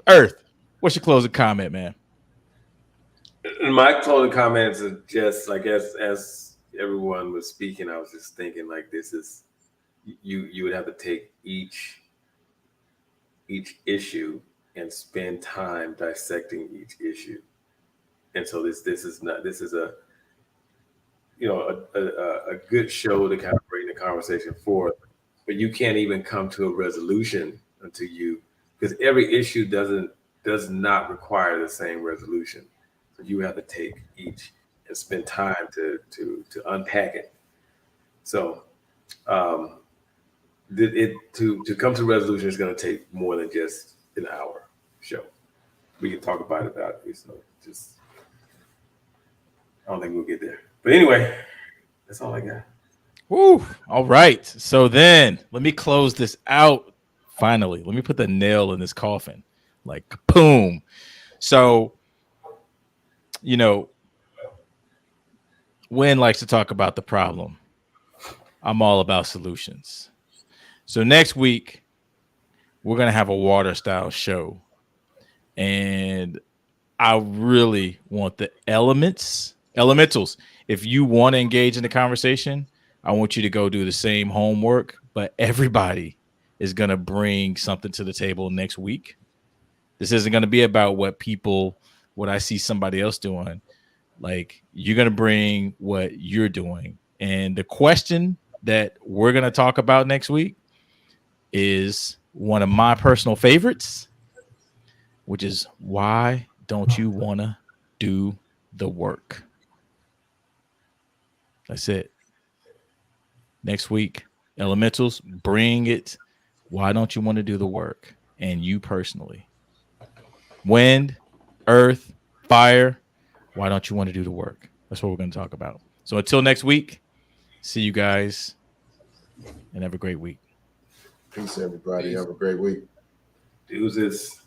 Earth, what's your closing comment, man? My closing comments are just like as everyone was speaking, I was just thinking like this is you would have to take each issue and spend time dissecting each issue. And so this is a a good show to kind of bring the conversation forth, but you can't even come to a resolution until because every issue does not require the same resolution. So you have to take each and spend time to unpack it. So to come to resolution is going to take more than just an hour show. We can talk about it. So just I don't think we'll get there. But anyway, that's all I got. Woo. All right. So then let me close this out. Finally, let me put the nail in this coffin. Like boom. So, you know, Wynn likes to talk about the problem. I'm all about solutions. So next week, we're going to have a water style show. And I really want the elementals. If you want to engage in the conversation, I want you to go do the same homework, but everybody is going to bring something to the table next week. This isn't going to be about what I see somebody else doing. Like, you're going to bring what you're doing. And the question that we're going to talk about next week is one of my personal favorites, which is why don't you want to do the work? That's it. Next week, elementals, bring it. Why don't you want to do the work? And you personally. Wind, earth, fire. Why don't you want to do the work? That's what we're going to talk about. So until next week, see you guys and have a great week. Peace, everybody. Have a great week. Deuces.